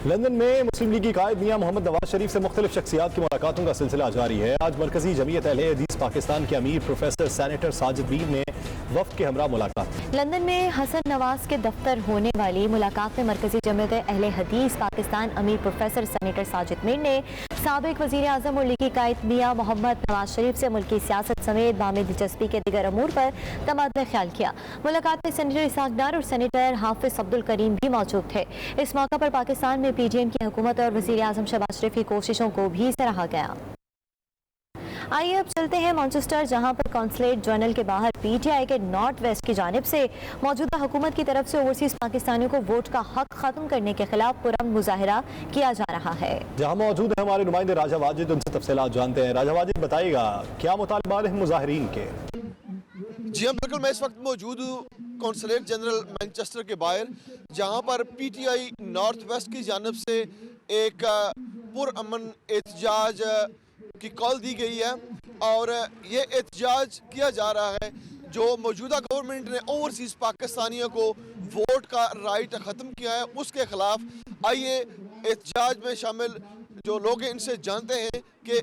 London میں مسلم league کی قائد میاں محمد نواز شریف سے مختلف شخصیات کی ملاقاتوں کا سلسلہ جاری ہے۔ آج مرکزی جمعیت اہل حدیث پاکستان کے امیر پروفیسر سینیٹر ساجد میر نے وفد کے ہمراہ ملاقات۔ لندن میں حسن نواز کے دفتر ہونے والی ملاقات میں مرکزی جمعیت اہل حدیث پاکستان امیر پروفیسر سینیٹر ساجد میر نے سابق وزیر اعظم اور لیگی قائد میاں محمد نواز شریف سے ملکی سیاست سمیت باہمی دلچسپی کے دیگر امور پر تبادلہ خیال کیا۔ ملاقات میں سینیٹر اسحاق ڈار اور سینیٹر حافظ عبدالکریم بھی موجود تھے۔ اس موقع پر پاکستان میں پی ڈی ایم کی حکومت اور وزیر اعظم شہباز شریف کی کوششوں کو بھی سراہا گیا۔ آئیے اب چلتے ہیں مانچسٹر، جہاں پر کونسلیٹ جنرل کے باہر پی ٹی آئی کے نارتھ ویسٹ کی جانب سے موجودہ حکومت کی طرف سے اوورسیز پاکستانیوں کو ووٹ کا حق ختم کرنے کے خلاف پرامن مظاہرہ کیا جا رہا ہے۔ جہاں موجود ہیں ہمارے نمائندے راجہ واجد، ان سے تفصیلات جانتے ہیں۔ راجہ واجد بتائیے گا کیا مطالبات ہیں مظاہرین کے؟ جی ہاں بالکل، میں اس وقت موجود ہوں کونسلیٹ جنرل مانچسٹر کے باہر، جہاں پر P T I north west کی جانب سے ایک پرامن احتجاج کی کال دی گئی ہے، اور یہ احتجاج کیا جا رہا ہے جو موجودہ گورنمنٹ نے اوورسیز پاکستانیوں کو ووٹ کا رائٹ ختم کیا ہے اس کے خلاف۔ آئیے احتجاج میں شامل جو لوگ ہیں ان سے جانتے ہیں کہ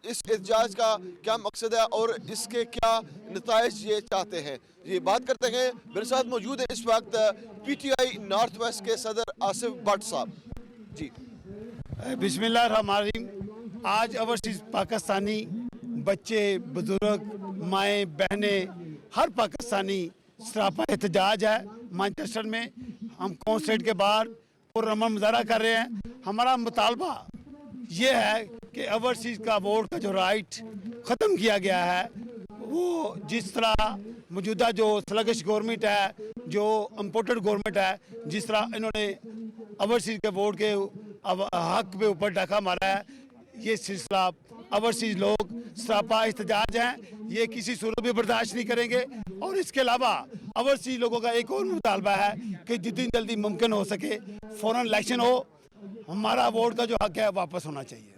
اس احتجاج کا کیا مقصد ہے اور اس کے کیا نتائج یہ چاہتے ہیں۔ یہ بات کرتے ہیں، میرے ساتھ موجود ہیں اس وقت پی ٹی آئی نارتھ ویسٹ کے صدر آصف بٹ صاحب۔ جی بسم اللہ الرحمن الرحیم۔ آج اوورسیز پاکستانی بچے، بزرگ، مائیں، بہنیں، ہر پاکستانی سراپا احتجاج ہے مانچسٹر میں۔ ہم کونسلیٹ کے باہر پرامن مظاہرہ کر رہے ہیں۔ ہمارا مطالبہ یہ ہے کہ اوورسیز کا ووٹ کا جو رائٹ ختم کیا گیا ہے، وہ جس طرح موجودہ جو سلگش گورنمنٹ ہے، جو امپورٹڈ گورنمنٹ ہے، جس طرح انہوں نے اوورسیز کے ووٹ کے حق پہ اوپر ڈاکہ مارا ہے، یہ سلسلہ اوورسیز لوگ سراپا احتجاج ہیں، یہ کسی صورت بھی برداشت نہیں کریں گے۔ اور اس کے علاوہ اوورسیز لوگوں کا ایک اور مطالبہ ہے کہ جتنی جلدی ممکن ہو سکے فوراً الیکشن ہو، ہمارا ووٹ کا جو حق ہے واپس ہونا چاہیے۔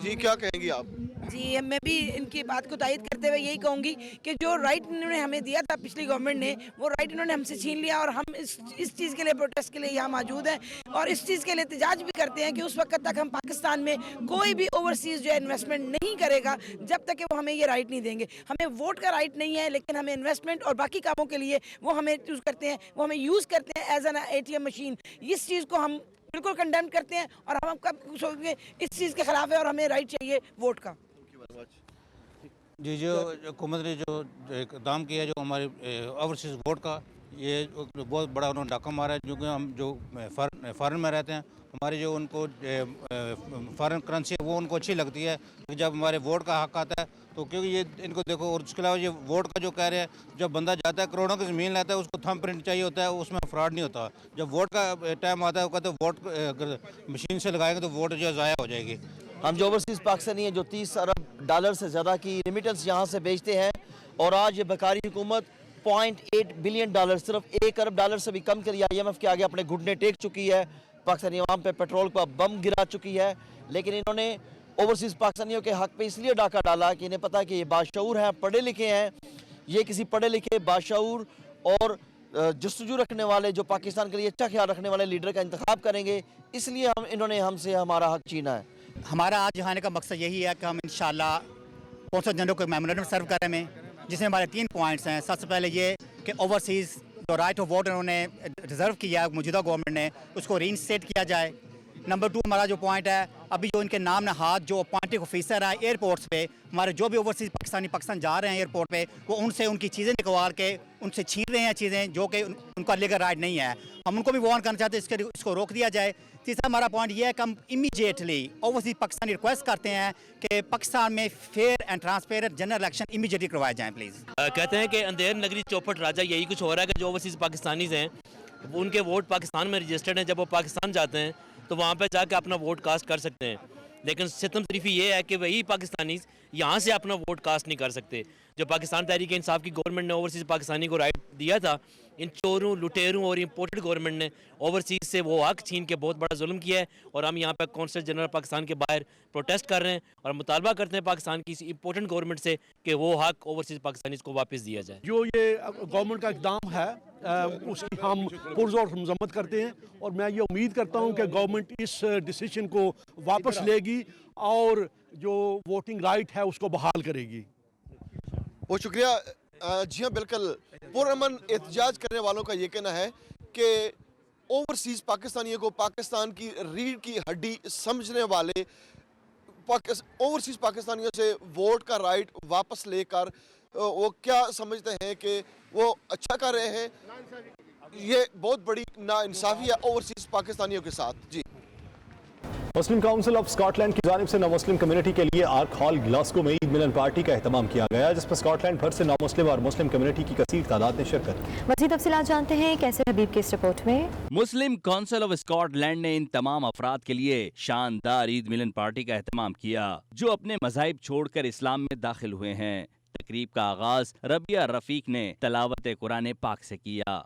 جی کیا کہیں گی آپ؟ جی میں بھی ان کی بات کو تائید کرتے ہوئے یہی کہوں گی کہ جو رائٹ انہوں نے ہمیں دیا تھا پچھلی گورنمنٹ نے، وہ رائٹ انہوں نے ہم سے چھین لیا، اور ہم اس چیز کے لیے پروٹیسٹ کے لیے یہاں موجود ہیں، اور اس چیز کے لیے احتجاج بھی کرتے ہیں کہ اس وقت تک ہم پاکستان میں کوئی بھی اوورسیز جو ہے انویسٹمنٹ نہیں کرے گا جب تک کہ وہ ہمیں یہ رائٹ نہیں دیں گے۔ ہمیں ووٹ کا رائٹ نہیں ہے، لیکن ہمیں انویسٹمنٹ اور باقی کاموں کے لیے وہ ہمیں یوز کرتے ہیں، وہ ہمیں یوز کرتے ہیں as an A T M machine. اس چیز کو ہم بالکل کنڈیم کرتے ہیں، اور ہم کب اس چیز کے خلاف ہے، اور ہمیں رائٹ چاہیے ووٹ کا۔ جی جو حکومت نے جو اقدام کیا ہے جو ہمارے اوورسیز ووٹ کا، یہ بہت بڑا انہوں نے ڈاکہ مارا ہے، کیونکہ ہم جو فارن میں رہتے ہیں، ہماری جو ان کو فارن کرنسی ہے وہ ان کو اچھی لگتی ہے، جب ہمارے ووٹ کا حق آتا ہے تو کیونکہ یہ ان کو دیکھو۔ اور اس کے علاوہ یہ ووٹ کا جو کہہ رہے ہیں، جب بندہ جاتا ہے کروڑوں کی زمین لیتا ہے، اس کو تھم پرنٹ چاہیے ہوتا ہے، اس میں فراڈ نہیں ہوتا۔ جب ووٹ کا ٹائم آتا ہے وہ کہتے ہیں ووٹ اگر مشین سے لگائیں گے تو ووٹ جو ضائع ہو جائے گی۔ ہم جو اوورسیز پاکستانی ہیں جو 30 ارب ڈالر سے زیادہ کی ریمیٹنس یہاں سے بیچتے ہیں، اور آج یہ بیکاری حکومت 0.8 بلین ڈالر، صرف 1 ارب ڈالر سے بھی کم کے لیے آئی ایم ایف کے آگے اپنے گھٹنے ٹیک چکی ہے، پاکستانی عوام پہ پیٹرول کا بم گرا چکی ہے۔ لیکن انہوں نے اوورسیز پاکستانیوں کے حق پہ اس لیے ڈاکہ ڈالا کہ انہیں پتا کہ یہ باشعور ہیں، پڑھے لکھے ہیں، یہ کسی پڑھے لکھے باشعور اور جستجو رکھنے والے، جو پاکستان کے لیے اچھا خیال رکھنے والے لیڈر کا انتخاب کریں گے، اس لیے انہوں نے ہم سے ہمارا حق چھینا ہے۔ ہمارا آج یہاں آنے کا مقصد یہی ہے کہ ہم انشاءاللہ کونسل جنرل کو میمورنڈم سرو کریں میں، جس میں ہمارے 3 پوائنٹس ہیں۔ سب سے پہلے یہ کہ اوورسیز جو رائٹ آف ووٹ انہوں نے ریزرو کیا ہے موجودہ گورنمنٹ نے، اس کو ری انسٹیٹ کیا جائے۔ نمبر 2 ہمارا جو پوائنٹ ہے، ابھی جو ان کے نام نہاد جو اپوائنٹنگ آفیسر ہیں ایئرپورٹس پہ، ہمارے جو بھی اوورسیز پاکستان جا رہے ہیں ایئرپورٹ پہ، وہ ان سے ان کی چیزیں نکلوا کے ان سے چھین رہے ہیں چیزیں جو کہ ان کا لیگل رائٹ نہیں ہے۔ ہم ان کو بھی وارن کرنا چاہتے ہیں اس کو روک دیا جائے۔ تیسرا ہمارا پوائنٹ یہ ہے کہ ہم امیجیٹلی اوورسیز پاکستانی ریکویسٹ کرتے ہیں کہ پاکستان میں fair and transparent general election immediately کروائے جائیں پلیز۔ کہتے ہیں کہ اندھیر نگری چوپٹ راجہ، یہی کچھ ہو رہا ہے کہ جو اوورسیز پاکستانیز ہیں ان کے ووٹ پاکستان میں رجسٹرڈ ہیں، جب وہ پاکستان جاتے ہیں تو وہاں پہ جا کے اپنا ووٹ کاسٹ کر سکتے ہیں، لیکن ستم صریفی یہ ہے کہ وہی پاکستانیز یہاں سے اپنا ووٹ کاسٹ نہیں کر سکتے۔ جو پاکستان تحریک انصاف کی گورنمنٹ نے اوورسیز پاکستانی کو رائٹ دیا تھا، ان چوروں، لٹیروں اور امپورٹڈ گورنمنٹ نے اوورسیز سے وہ حق چھین کے بہت بڑا ظلم کیا ہے، اور ہم یہاں پہ قونصل جنرل پاکستان کے باہر پروٹیسٹ کر رہے ہیں اور مطالبہ کرتے ہیں پاکستان کی اس امپورٹنٹ گورنمنٹ سے کہ وہ حق اوورسیز پاکستانیز کو واپس دیا جائے. جو یہ گورنمنٹ کا اقدام ہے اس کی ہم پرزور مذمت کرتے ہیں، اور میں یہ امید کرتا ہوں کہ گورنمنٹ اس ڈیسیجن کو واپس لے گی اور جو ووٹنگ رائٹ ہے اس کو بحال کرے گی. بہت شکریہ. جی ہاں بالکل، پرامن احتجاج کرنے والوں کا یہ کہنا ہے کہ اوورسیز پاکستانیوں کو پاکستان کی ریڑھ کی ہڈی سمجھنے والے اوورسیز پاکستانیوں سے ووٹ کا رائٹ واپس لے کر وہ کیا سمجھتے ہیں کہ وہ اچھا کر رہے ہیں. یہ بہت بڑی ناانصافی ہے اوورسیز پاکستانیوں کے ساتھ. جی Muslim council of Scott land کی جانب سے نو مسلم کمیونٹی کے لیے آرک ہال گلاسگو میں عید ملن پارٹی کا اہتمام کیا گیا، جس پر اسکاٹ لینڈ بھر سے نو مسلم اور مسلم کمیونٹی کی کثیر تعداد نے شرکت کی. مزید تفصیلات جانتے ہیں کیسر حبیب کی اس رپورٹ میں. مسلم کونسل آف اسکاٹ لینڈ نے ان تمام افراد کے لیے شاندار عید ملن پارٹی کا اہتمام کیا جو اپنے مذاہب چھوڑ کر اسلام میں داخل ہوئے ہیں. تقریب کا آغاز ربیہ رفیق نے تلاوت قرآن پاک سے کیا.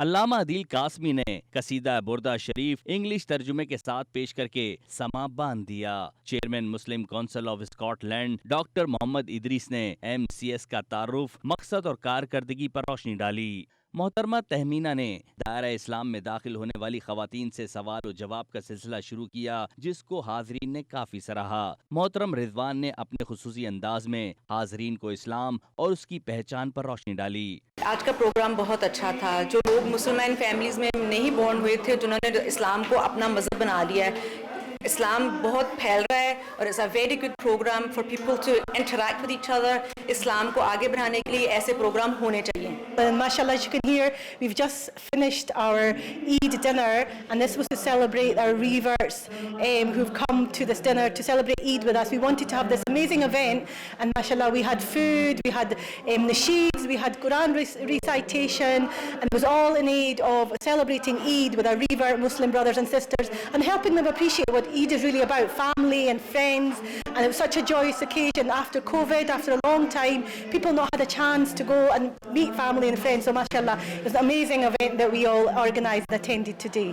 علامہ عدیل قاسمی نے قصیدہ بردہ شریف انگلش ترجمے کے ساتھ پیش کر کے سما باندھ دیا. Chairman Muslim council of Scotland doctor Mohammad Idris نے MCS کا تعارف، مقصد اور کارکردگی پر روشنی ڈالی. محترمہ تہمینہ نے دائرہ اسلام میں داخل ہونے والی خواتین سے سوال و جواب کا سلسلہ شروع کیا، جس کو حاضرین نے کافی سراہا. محترم رضوان نے اپنے خصوصی انداز میں حاضرین کو اسلام اور اس کی پہچان پر روشنی ڈالی. آج کا پروگرام بہت اچھا تھا. جو لوگ مسلمان فیملیز میں نہیں بورن ہوئے تھے، جنہوں نے اسلام کو اپنا مذہب بنا لیا ہے، اسلام بہت پھیل رہا ہے اور it's a very good programme for people to interact with each other. اسلام کو آگے بڑھانے کے لیے ایسے پروگرام ہونے چاہیے. MashaAllah, as you can hear, we've just finished our Eid dinner, and this was to celebrate our reverts who've come to this dinner to celebrate Eid with us. We wanted to have this amazing event, and MashaAllah, we had food, we had nasheeds, we had Quran recitation, and it was all in aid of celebrating Eid with our revert Muslim brothers and sisters and helping them appreciate what Eid is really about, family and friends. And it was such a joyous occasion after COVID, after a long time, people not had a chance to go and meet family and friends. So mashallah, it was an amazing event that we all organised and attended today.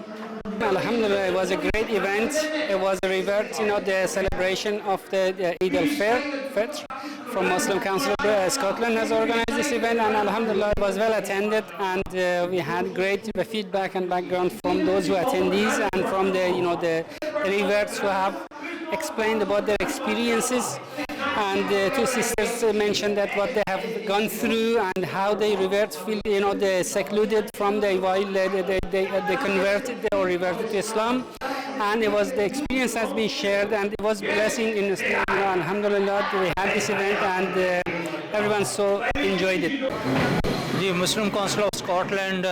Alhamdulillah, it was a great event. It was a revert, the celebration of the Eid al-Fitr from Muslim Council of Scotland has organised this event, and alhamdulillah it was well attended, and we had great feedback and background from those who attendees and from the the reverts who have explained about their experiences. And the two sisters mentioned that what they have gone through and how they revert feel, they're secluded from the while they converted or reverted to Islam. And it was the experience has been shared, and it was blessing in Islam. Alhamdulillah, we had this event, and everyone so enjoyed it. جی Muslim council of Scotland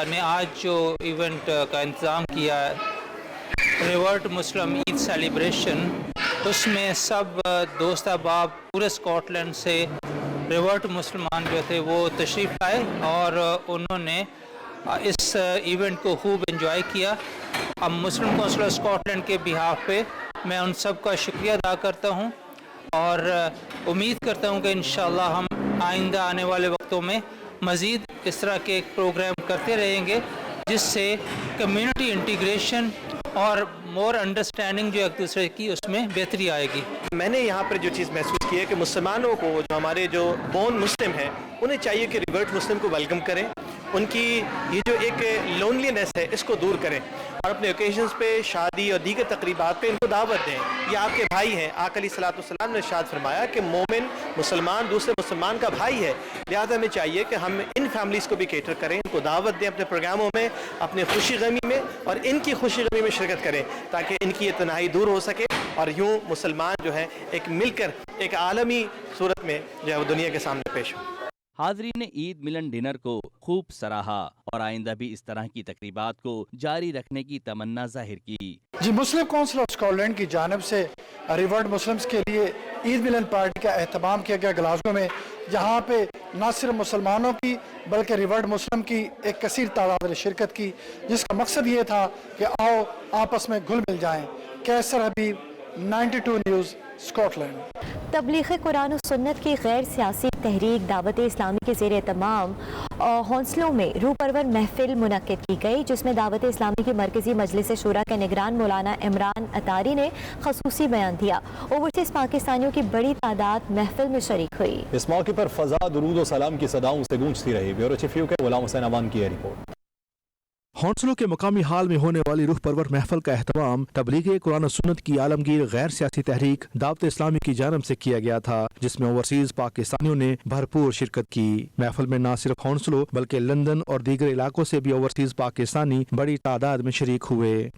نے آج جو event کا انتظام کیا ہے، revert مسلم عید celebration, اس میں سب دوست احباب پورے اسکاٹ لینڈ سے ریورٹ مسلمان جو تھے وہ تشریف لائے اور انہوں نے اس ایونٹ کو خوب انجوائے کیا. اب مسلم کونسل آف اسکاٹ لینڈ کے بہاف پہ میں ان سب کا شکریہ ادا کرتا ہوں اور امید کرتا ہوں کہ انشاءاللہ ہم آئندہ آنے والے وقتوں میں مزید اس طرح کے ایک پروگرام کرتے رہیں گے جس سے کمیونٹی انٹیگریشن اور مور انڈرسٹینڈنگ جو ایک دوسرے کی اس میں بہتری آئے گی. میں نے یہاں پر جو چیز محسوس کی ہے کہ مسلمانوں کو جو ہمارے جو بورن مسلم ہیں انہیں چاہیے کہ ریورٹ مسلم کو ویلکم کریں، ان کی یہ جو ایک لونلینس ہے اس کو دور کریں اور اپنے اوکیشنز پہ، شادی اور دیگر تقریبات پہ ان کو دعوت دیں. یہ آپ کے بھائی ہیں. آقا علیہ الصلوۃ والسلام نے ارشاد فرمایا کہ مومن مسلمان دوسرے مسلمان کا بھائی ہے، لہٰذا ہمیں چاہیے کہ ہم ان فیملیز کو بھی کیٹر کریں، ان کو دعوت دیں اپنے پروگراموں میں، اپنے خوشی غمی میں، اور ان کی خوشی غمی میں شرکت کریں تاکہ ان کی یہ تنہائی دور ہو سکے اور یوں مسلمان جو ہے ایک مل کر ایک عالمی صورت میں جو ہے وہ دنیا کے سامنے پیش ہو. حاضرین نے عید ملن ڈنر کو خوب سراہا اور آئندہ بھی اس طرح کی تقریبات کو جاری رکھنے کی تمنا ظاہر کی. جی Muslim council of Scott land کی جانب سے ریورٹ مسلمز کے لیے ईद मिलन पार्टी का एहतमाम किया गया ग्लासगो में, जहाँ पे न सिर्फ मुसलमानों की बल्कि रिवर्ट मुस्लिम की एक कसीर तादाद ने शिरकत की, जिसका मकसद ये था कि आओ आपस में घुल मिल जाएं। कैसर हबीब, 92 न्यूज़, स्कॉटलैंड। तबलीग कुरान और सुन्नत की गैर सियासी तहरीक दावत इस्लामी के ज़ेर एहतमाम हौंसलों में रूह परवर महफिल मुनक्किद की गई, जिसमें दावत इस्लामी की मरकज़ी मजलिस शूरा के निगरान मौलाना इमरान अतारी ने खसूसी बयान दिया। ओवरसीज़ पाकिस्तानियों की बड़ी तादाद महफिल में शरीक हुई। इस मौके पर फ़ज़ा दुरूद और सलाम की सदाओं से गूंजती रही। Bureau chief UK Ghulam Hussain Awan की रिपोर्ट। हौंसलों के मकामी हाल में होने वाली रूह परवर महफल का एहतमाम तबलीग कुरान और सुन्नत की आलमगीर गैर सियासी तहरीक दावत इस्लामी की जानब से किया गया था, जिसमें ओवरसीज पाकिस्तानियों ने भरपूर शिरकत की। महफल में न सिर्फ हौंसलों बल्कि लंदन और दीगर इलाकों से भी ओवरसीज पाकिस्तानी बड़ी तादाद में शरीक हुए।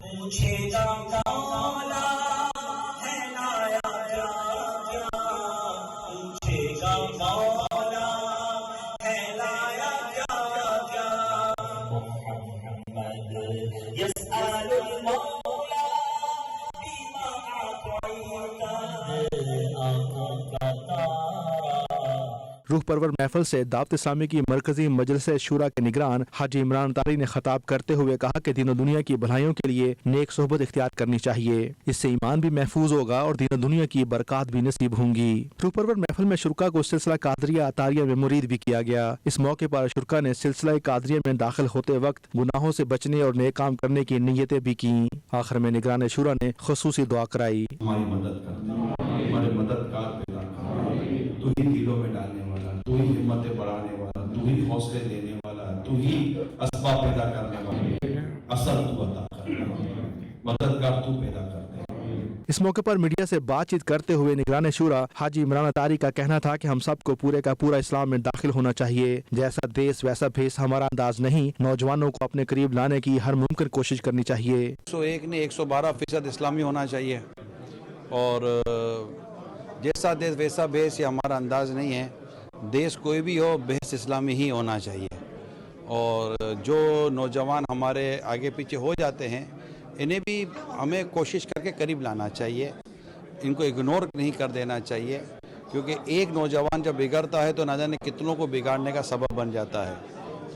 रूह परवर महफल से दावत इस्लामी की मरकजी मजलिस शूरा के निगरान हाजी इमरान अतारी ने खिताब करते हुए कहा कि दीन और दुनिया की भलाइयों के लिए नेक सोहबत इख्तियार करनी चाहिए। इससे ईमान भी महफूज होगा और दीन और दुनिया की बरकत भी नसीब होंगी। रूह परवर महफल में शुरका को सिलसिला कादरिया अतारिया में मुरीद भी किया गया। इस मौके पर शुरका ने सिलसिला कादरिया में दाखिल होते वक्त गुनाहों से बचने और नेक काम करने की नीयतें भी की। आखिर में निगरान शूरा ने खुसूसी दुआ कराई। हमारी मदद करते, हमारे मददगार पैदा करना, तू ही दिलों में डालने वाला, तू ही हिम्मतें बढ़ाने वाला, तू ही हौसले देने वाला, तू ही असबाब पैदा करने वाला, असल तू अता करने वाला, मददगार तू पैदा करते। इस मौके पर मीडिया से बातचीत करते हुए निगरान शूरा हाजी इमरान अतारी का कहना था कि हम सबको पूरे का पूरा इस्लाम में दाखिल होना चाहिए। जैसा देश वैसा भेष हमारा अंदाज नहीं। नौजवानों को अपने करीब लाने की हर मुमकिन कोशिश करनी चाहिए। 101 ने 112% इस्लामी होना चाहिए और जैसा देश वैसा भेष ये हमारा अंदाज नहीं है। देश कोई भी हो भेष इस्लामी ही होना चाहिए। और जो नौजवान हमारे आगे पीछे हो जाते हैं इन्हें भी हमें कोशिश करके करीब लाना चाहिए, इनको इग्नोर नहीं कर देना चाहिए, क्योंकि एक नौजवान जब बिगड़ता है तो ना जाने कितनों को बिगाड़ने का सबब बन जाता है।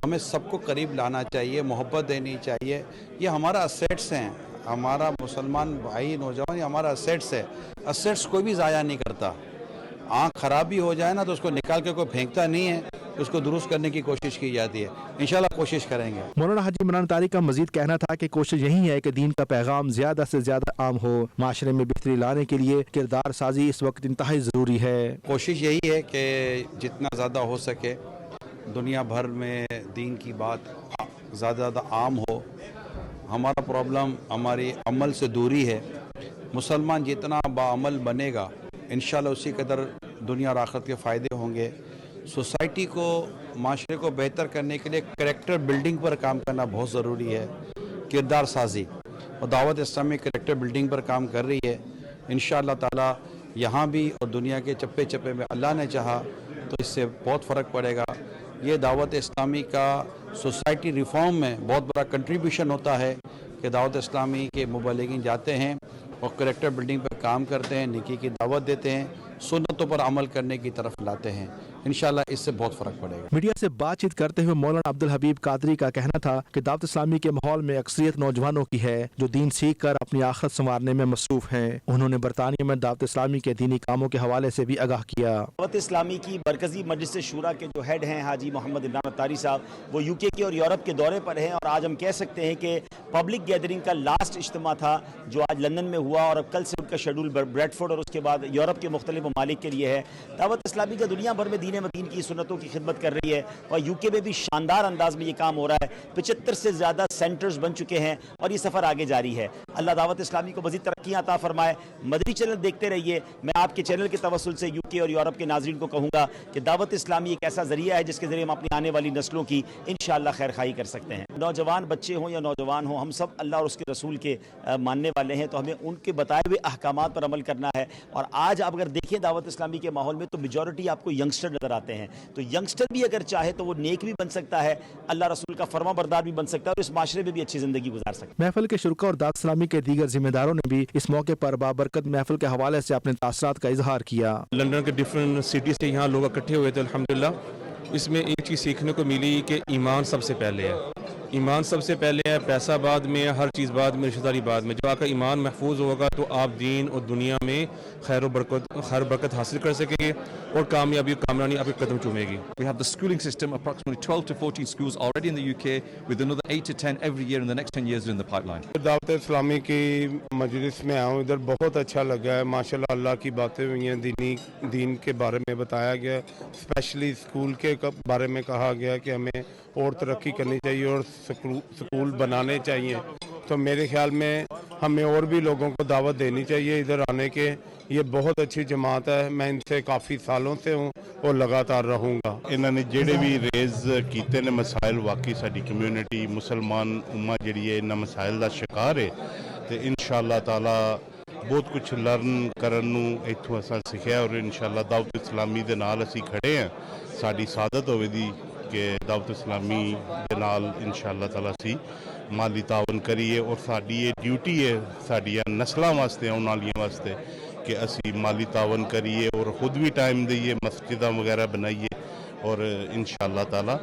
हमें सबको करीब लाना चाहिए, मोहब्बत देनी चाहिए। ये हमारा असेट्स हैं, हमारा मुसलमान भाई नौजवान ये हमारा असेट्स है। असेट्स कोई भी ज़ाया नहीं करता। आँख खराब भी हो जाए ना तो उसको निकाल के कोई फेंकता नहीं है, उसको दुरुस्त करने की कोशिश की जाती है। इंशाल्लाह कोशिश करेंगे। मौलाना हाजी इमरान अतारी का मजीद कहना था कि कोशिश यही है कि दीन का पैगाम ज़्यादा से ज़्यादा आम हो। माशरे में बेहतरी लाने के लिए किरदार साजी इस वक्त इंतहाई ज़रूरी है। कोशिश यही है कि जितना ज़्यादा हो सके दुनिया भर में दीन की बात ज़्यादा आम हो। हमारा प्रॉब्लम हमारी अमल से दूरी है। मुसलमान जितना बाअमल बनेगा इंशाल्लाह उसी कदर दुनिया और आखिरत के फ़ायदे होंगे। सोसाइटी को, माशरे को बेहतर करने के लिए करैक्टर बिल्डिंग पर काम करना बहुत ज़रूरी है, किरदार साजी। और दावत इस्लामी करैक्टर बिल्डिंग पर काम कर रही है। इंशाअल्लाह ताला यहाँ भी और दुनिया के चप्पे चप्पे में अल्लाह ने चाहा तो इससे बहुत फ़र्क पड़ेगा। ये दावत इस्लामी का सोसाइटी रिफॉर्म में बहुत बड़ा कंट्रीब्यूशन होता है कि दावत इस्लामी के मुबल्लिगीन जाते हैं और करैक्टर बिल्डिंग पर काम करते हैं, नेकी की दावत देते हैं, सुन्नतों पर अमल करने की तरफ लाते हैं। इंशाल्लाह इससे बहुत फ़र्क पड़ेगा। मीडिया से बातचीत करते हुए मौलाना अब्दुल हबीब कादरी का कहना था कि दावत इस्लामी के माहौल में अक्सरियत नौजवानों की है जो दीन सीख कर अपनी आखिरत संवारने में मसरूफ़ हैं। उन्होंने बरतानिया में दावत इस्लामी के दीनी कामों के हवाले से भी आगाह किया। दावत इस्लामी की मरकजी मजलिस शूरा के जो हेड हैं हाजी मोहम्मद इमरान अतारी साहब, वो यूके के और यूरोप के दौरे पर हैं और आज हम कह सकते हैं कि पब्लिक गैदरिंग का लास्ट इज्तिमा था जो आज लंदन में हुआ और अब कल से उनका शेड्यूल ब्रेडफोर्ड और उसके बाद यूरोप के मुख्तलिफ ममालिक के लिए है। दावत इस्लामी का दुनिया भर में दीन मतीन की सुन्नतों की खिदमत कर रही है और यूके में भी शानदार अंदाज में ये काम हो रहा है। 75 से ज़्यादा सेंटर्स बन चुके हैं और ये सफ़र आगे जारी है। अल्लाह दावत इस्लामी को मज़ीद तरक्कियाँ अता फरमाए। मदनी चैनल देखते रहिए। मैं आपके चैनल के तवस्सुल से यूके और यूरोप के नाज़रीन को कहूँगा कि दावत इस्लामी एक ऐसा ज़रिया है जिसके ज़रिए हम अपनी आने वाली नस्लों की इंशाअल्लाह खैर खाई कर सकते हैं। नौजवान बच्चे हों या नौजवान हों, हम सब अल्लाह और उसके रसूल के मानने वाले हैं, तो हमें उनके बताए हुए अहकामात पर अमल करना है। और आज आप अगर देखें दावत इस्लामी के माहौल में तो मेजॉरिटी आपको यंगस्टर नज़र आते हैं। तो यंगस्टर भी अगर चाहे तो वो नेक भी बन सकता है, अल्लाह रसूल का फरमा बरदार भी बन सकता है और इस माशरे में भी अच्छी ज़िंदगी गुजार सकता है। महफिल के शुरका और दावत इस्लामी इस्लामी के दीगर जिम्मेदारों ने भी इस मौके पर बाबरकत महफिल के हवाले से अपने तासरात का इजहार किया। लंदन के डिफरेंट सिटी से यहाँ लोग इकट्ठे हुए थे अल्हम्दुलिल्लाह। इसमें एक चीज़ सीखने को मिली कि ईमान सबसे पहले है, ईमान सबसे पहले है, पैसा बाद में है, हर चीज़ बाद में, रिश्तेदारी बाद में। जब आपका ईमान महफूज होगा तो आप दीन और दुनिया में खैर बरकत हासिल कर सकेंगे और कामयाबी आपके कदम चूमेगी। We have the schooling system, approximately 12 to 14 schools already in the UK, with another 8 to 10 every year in the next 10 years in the pipeline. Dawat Islami की मजलिस में आया हूँ, इधर बहुत अच्छा लगा है। माशाल्लाह अल्लाह की बातें हुई हैं, दीन के बारे में बताया गया, स्पेशली स्कूल के बारे में कहा गया कि हमें और तरक्की करनी चाहिए और स्कूल बनाने चाहिए। तो मेरे ख्याल में हमें और भी लोगों को दावत देनी चाहिए इधर आने के। ये बहुत अच्छी जमात है, मैं इनसे काफ़ी सालों से हूँ और लगातार रहूँगा। इन्होंने जेडे भी रेज कीते ने मसाइल, वाकई साडी कम्यूनिटी मुसलमान उम्मा जिहड़ी है इन्हां मसाइल दा शिकार है ते इंशाअल्लाह ताला बहुत कुछ लर्न करन नूं इत्थों असां सिੱਖਿਆ और इंशाअल्लाह दावत इस्लामी दे नाल असीं खड़े हैं। साडी सादत होवेगी कि दावत इस्लामी दे नाल इंशाअल्लाह ताला असीं माली तावन करिए और साडी ये ड्यूटी है साडियां नस्लां वास्ते आउण वालियां वास्ते कि असी माली तावन करिए और खुद भी टाइम दईए, मस्जिदां वगैरह बनाइए और इंशाअल्लाह ताला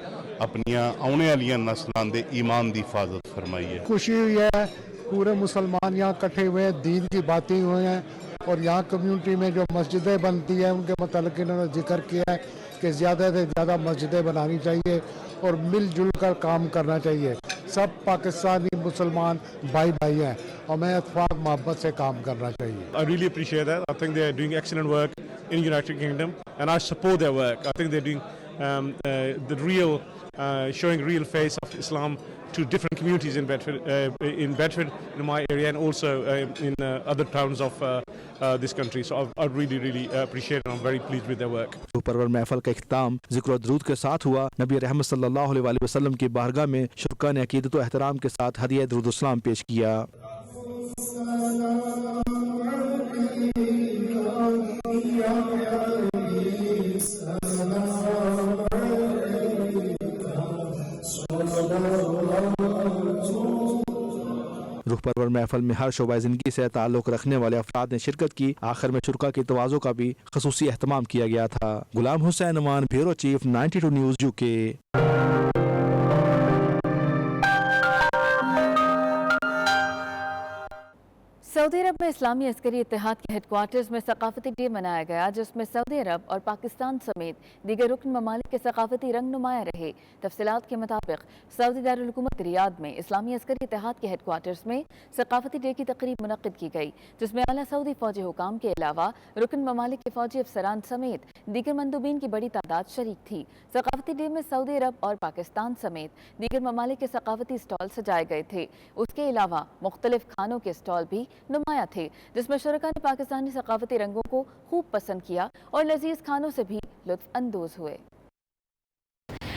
अपनियां आने वालियां नस्लां दे ईमान दी हिफाजत फरमाइए। खुशी हुई है, पूरे मुसलमान यहाँ इकट्ठे हुए हैं, दीन की बातें हुई हैं और यहाँ कम्युनिटी में जो मस्जिदें बनती हैं उनके मतलब इन्होंने जिक्र किया है कि ज़्यादा से ज़्यादा मस्जिदें बनानी चाहिए और मिलजुल कर काम करना चाहिए। सब पाकिस्तानी मुसलमान भाई भाई हैं और हमें इत्तेफाक मोहब्बत से काम करना चाहिए। I really appreciate that. I think they are doing excellent work in United Kingdom and I support their work. I think they're doing the real, showing real face of Islam to different communities in Bedford, in my area, and also in other towns of this country. So I really appreciate it and I'm very pleased with their work. परवर महफल का इख्तिताम ज़िक्र दरूद के साथ हुआ। नबी रहमत सल्लल्लाहु अलैहि वसल्लम की बारगाह में शुरका ने अकीदत व एहतराम के साथ हदिया दरूद सलाम पेश किया। रुख परवर महफल में हर शोबा ज़िंदगी से ताल्लुक़ रखने वाले अफराद ने शिरकत की। आखिर में शुरका की तवाज़ो का भी ख़ुसूसी एहतमाम किया गया था। Ghulam Hussain Aman, bureau chief, 92 news UK। सऊदी अरब में इस्लामी अस्करी इत्तेहाद के हेडक्वार्टर्स में सकाफती डे मनाया गया, जिसमें सऊदी अरब और पाकिस्तान समेत दीगर रुकन ममालिक के सकाफती रंग नुमाया रहे। तफसीलात के मुताबिक सऊदी दारुल हुकूमत रियाद में इस्लामी अस्करी इत्तेहाद के हेडक्वार्टर्स में सकाफती डे की तकरीब मुनक्किद की गई, जिसमें आला सऊदी फौजी हुकाम के अलावा रुकन ममालिक के फौजी अफसरान समेत दीगर मंदूबीन की बड़ी तादाद शरीक थी। सकाफती डे में सऊदी अरब और पाकिस्तान समेत दीगर ममालिक के सकाफती स्टॉल सजाए गए थे। उसके अलावा मुख्तलिफ खानों के स्टॉल भी नुमाया थे, जिसमें शुरका ने पाकिस्तानी सकाफती रंगों को खूब पसंद किया और लजीज खानों से भी लुत्फ अंदोज हुए।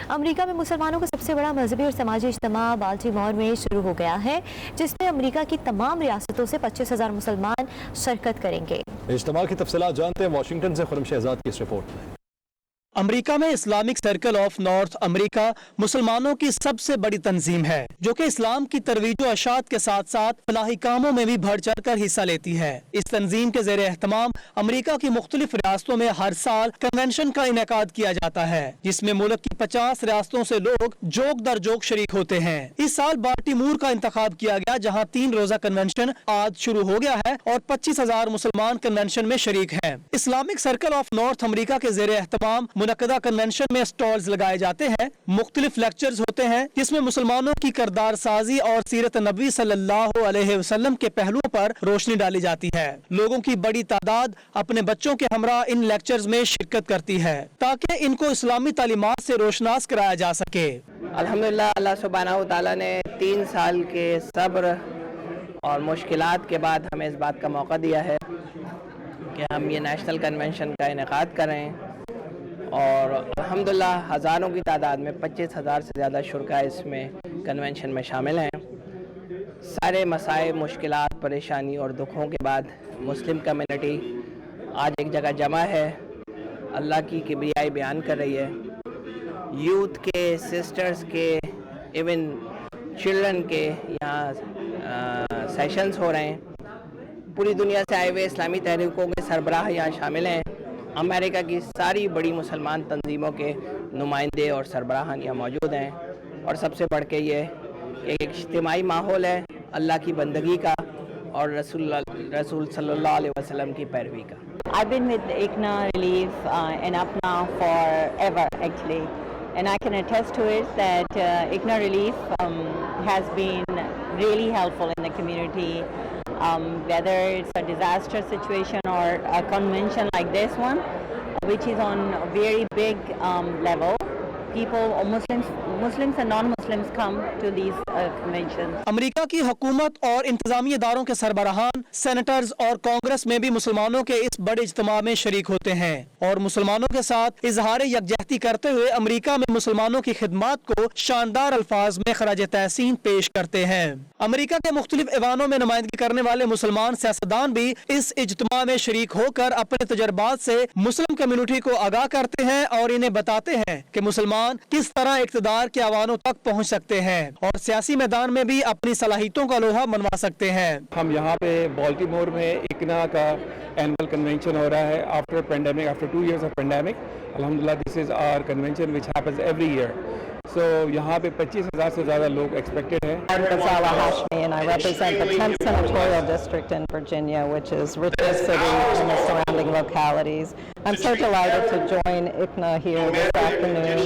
अमेरिका में मुसलमानों का सबसे बड़ा मजहबी और समाजी इज्तिमा बाल्टीमोर में शुरू हो गया है, जिसमें अमेरिका की तमाम रियासतों से 25,000 मुसलमान शिरकत करेंगे। इज्तिमा की तफसीलात जानते हैं वाशिंगटन से खुर्रम शहजाद की इस रिपोर्ट में। अमेरिका में Islamic circle of north America मुसलमानों की सबसे बड़ी तंजीम है, जो कि इस्लाम की तरवीज व अशात के साथ साथ फलाही कामों में भी बढ़ चढ़ कर हिस्सा लेती है। इस तंजीम के ज़ेरे एहतमाम अमेरिका की मुख्तलिफ रियासतों में हर साल कन्वेंशन का इनेकाद किया जाता है, जिसमें मुल्क की 50 रियासतों से लोग जोक दर जोक शरीक होते हैं। इस साल बाल्टीमोर का इंतखाब किया गया, जहाँ 3 रोजा कन्वेंशन आज शुरू हो गया है और 25,000 मुसलमान कन्वेंशन में शरीक हैं। Islamic circle of north America के ज़ेरे एहतमाम मुनक्कदा कन्वेंशन में स्टॉल्स लगाए जाते हैं, मुख्तलिफ लेक्चर्स होते हैं, जिसमें मुसलमानों की किरदार साजी और सीरत नबी सल्लल्लाहु अलैहि वसल्लम के पहलुओं पर रोशनी डाली जाती है। लोगों की बड़ी तादाद अपने बच्चों के हमरा इन लेक्चर्स में शिरकत करती है, ताकि इनको इस्लामी तालीमात से रोशनास कराया जा सके। अल्हम्दुलिल्लाह, अल्लाह सुब्हानहू तआला ने 3 साल के सब्र और मुश्किलात के बाद हमें इस बात का मौका दिया है कि हम ये नेशनल कन्वेंशन का इनेकाद करें और अल्हम्दुलिल्लाह हज़ारों की तादाद में 25,000 से ज़्यादा शुरका इसमें कन्वेंशन में शामिल हैं। सारे मसाइब, मुश्किलात, परेशानी और दुखों के बाद मुस्लिम कम्युनिटी आज एक जगह जमा है, अल्लाह की किबरियाई बयान कर रही है। यूथ के, सिस्टर्स के, इवन चिल्ड्रन के यहाँ सेशंस हो रहे हैं। पूरी दुनिया से आए हुए इस्लामी तहरीकों के सरबराह यहाँ शामिल हैं। अमेरिका की सारी बड़ी मुसलमान तंजीमों के नुमाइंदे और सरबराहान यहाँ मौजूद हैं। और सबसे बढ़ के ये एक इज्तिमाई माहौल है अल्लाह की बंदगी का और रसूल सल्लल्लाहु अलैहि वसल्लम की पैरवी का। I've been with ICNA Relief and APNA forever actually, and I can attest to it that ICNA Relief has been really helpful in the community, whether it's a disaster situation or a convention like this one, which is on a very big level. People, or Muslims and non-Muslims come to these conventions. America की हुकूमत और इंतजामी इदारों के सरबराहान, senators और कांग्रेस में भी मुसलमानों के इस बड़े इज्तिमा में शरीक होते हैं और मुसलमानों के साथ इजहार यकजहती करते हुए अमेरिका में मुसलमानों की खिदमात को शानदार अल्फाज में खराज तहसीन पेश करते हैं। अमेरिका के मुख्तलिफ ऐवानों में नुमाइंदगी करने वाले मुसलमान सियासतदान भी इस इज्तिमा में शरीक होकर अपने तजर्बात से मुस्लिम कम्युनिटी को आगाह करते हैं और इन्हें बताते हैं कि मुसलमान किस तरह इक़्तिदार के ऐवानों तक पहुंच सकते हैं और सियासी मैदान में भी अपनी सलाहियतों का लोहा मनवा सकते हैं। हम यहाँ पे बाल्टीमोर में इकना का एनुअल कन्वेंशन हो रहा है after pandemic, after 2 years of pandemic. अल्हम्दुलिल्लाह this is our convention which happens every year. So यहाँ पे 25,000 से ज़्यादा लोग expected हैं. I'm Ghazala Hashmi and I represent the 10th Senatorial District in Virginia, which is Richmond City and the surrounding localities. I'm so delighted to join ICNA here this afternoon.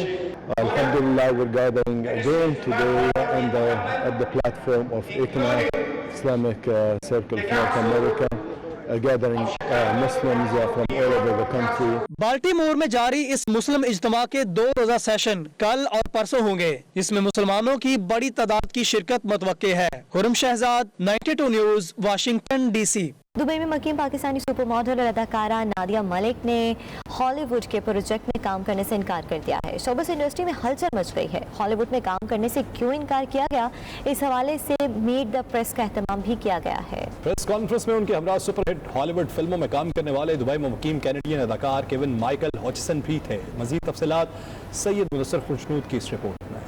Alhamdulillah, we're gathering again today at the platform of ICNA, Islamic Circle of North America. Gathering Muslims from all over the country. Baltimore में जारी इस मुस्लिम इज्तिमा के 2 रोज़ा session कल और परसों होंगे। इसमें मुसलमानों की बड़ी तादाद की शिरकत मुतवक्के है। Khurram Shahzad, 92 news, Washington DC। Dubai में मकीम पाकिस्तानी सुपर मॉडल और अदाकारा नादिया मलिक ने हॉलीवुड के प्रोजेक्ट में काम करने से इनकार कर दिया है। शोबिस इंडस्ट्री में हलचल मच गई है। हॉलीवुड में काम करने से क्यों इनकार किया गया, इस हवाले से मीट द प्रेस का एहतमाम भी किया गया है। प्रेस कॉन्फ्रेंस में उनके हमरा सुपरहिट हॉलीवुड फिल्मों में काम करने वाले दुबई में मुकीम कैनेडियन अदाकार केविन माइकल हॉचिसन भी थे। मजीद तफसीलात सैयद मुनस्सर खुशनूद की इस रिपोर्ट में।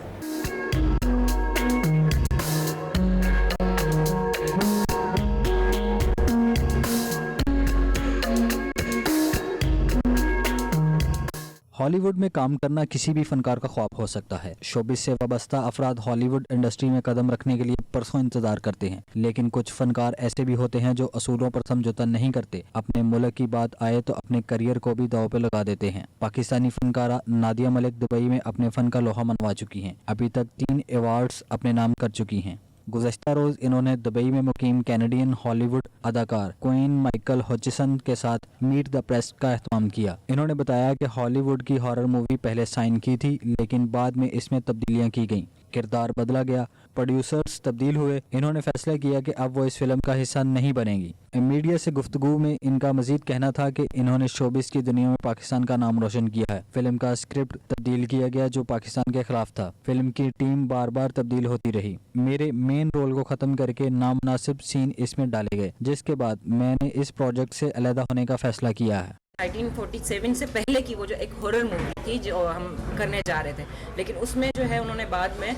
हॉलीवुड में काम करना किसी भी फनकार का ख्वाब हो सकता है। शोबिस से वाबस्ता अफराद हॉलीवुड इंडस्ट्री में कदम रखने के लिए परसों इंतजार करते हैं, लेकिन कुछ फनकार ऐसे भी होते हैं जो असूलों पर समझौता नहीं करते। अपने मुल्क की बात आए तो अपने करियर को भी दांव पे लगा देते हैं। पाकिस्तानी फनकारा नादिया मलिक दुबई में अपने फन का लोहा मनवा चुकी हैं। अभी तक 3 अवार्ड्स अपने नाम कर चुकी हैं। गुज़श्ता रोज़ इन्होंने दुबई में मुकीम कैनेडियन हॉलीवुड अदाकार क्वीन माइकल हॉचिसन के साथ मीट द प्रेस का एहतमाम किया। इन्होंने बताया कि हॉलीवुड की हॉरर मूवी पहले साइन की थी, लेकिन बाद में इसमें तब्दीलियां की गईं, किरदार बदला गया, प्रोड्यूसर्स तब्दील हुए। इन्होंने फैसला किया कि अब वो इस फिल्म का हिस्सा नहीं बनेंगी। मीडिया से गुफ्तगू में इनका मजीद कहना था कि इन्होंने शोबिस की दुनिया में पाकिस्तान का नाम रोशन किया है। फिल्म का स्क्रिप्ट तब्दील किया गया जो पाकिस्तान के खिलाफ था। फिल्म की टीम बार बार तब्दील होती रही। मेरे मेन रोल को ख़त्म करके नामुनासिब सीन इसमें डाले गए, जिसके बाद मैंने इस प्रोजेक्ट से अलहदा होने का फैसला किया है। 1947 से पहले की वो जो एक हॉरर मूवी थी जो हम करने जा रहे थे, लेकिन उसमें जो है उन्होंने बाद में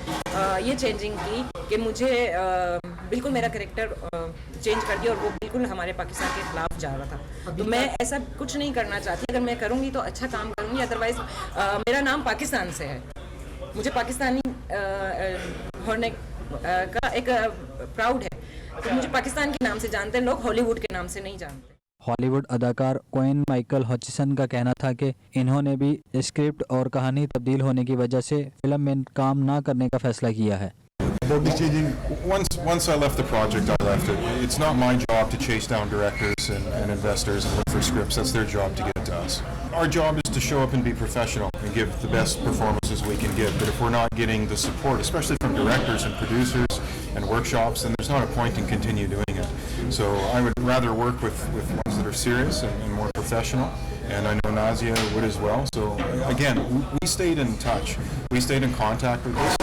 ये चेंजिंग की कि मुझे बिल्कुल मेरा कैरेक्टर चेंज कर दिया और वो बिल्कुल हमारे पाकिस्तान के खिलाफ जा रहा था। तो मैं ऐसा कुछ नहीं करना चाहती। अगर मैं करूँगी तो अच्छा काम करूँगी, अदरवाइज मेरा नाम पाकिस्तान से है। मुझे पाकिस्तानी होने का एक प्राउड है, तो मुझे पाकिस्तान के नाम से जानते हैं लोग, हॉलीवुड के नाम से नहीं जानते। हॉलीवुड अदाकार क्वीन माइकल हॉचिसन का कहना था कि इन्होंने भी स्क्रिप्ट और कहानी तब्दील होने की वजह से फिल्म में काम ना करने का फैसला किया है। Once I left the project, I left it. It's not my job to chase down directors and investors and look for scripts. That's their job to get to us. Our job is to show up and be professional and give the best performances we can give. But if we're not getting the support, especially from directors and producers and workshops, then there's not a point in continue doing it. So I would rather work with ones that are serious and more professional. And I know Nazia would as well. So again, we stayed in touch. We stayed in contact with this.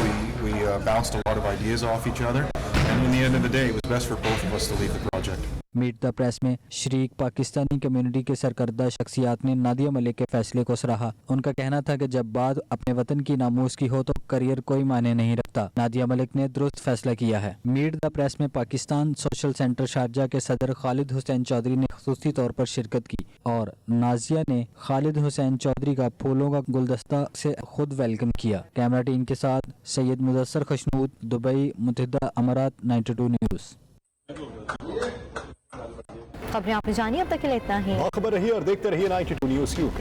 We bounced a lot of ideas off each other. And in the end of the day, it was best for both of us to leave the project. project. Meet the press में शरीक Pakistani community के सरकर्दा शख्सियात ने नादिया मलिक के फैसले को सराहा। उनका कहना था कि जब बात अपने वतन की नामूस की हो तो करियर कोई मायने नहीं रखता। नादिया मलिक ने दुरुस्त फैसला किया है। मीट द प्रेस में पाकिस्तान सोशल सेंटर शारजा के सदर खालिद हुसैन चौधरी ने खुसूसी तौर पर शिरकत की और नाजिया ने खालिद हुसैन चौधरी का फूलों का गुलदस्ता से खुद वेलकम किया। कैमरा टीम के साथ सैयद मुदस्सर खशनूद, दुबई, मुत्तहिदा अमारात, 92 न्यूज़। खबरें आपने जानी, अब तक के लिए इतना ही। खबर रहिए और देखते रहिए 92 न्यूज़ UK।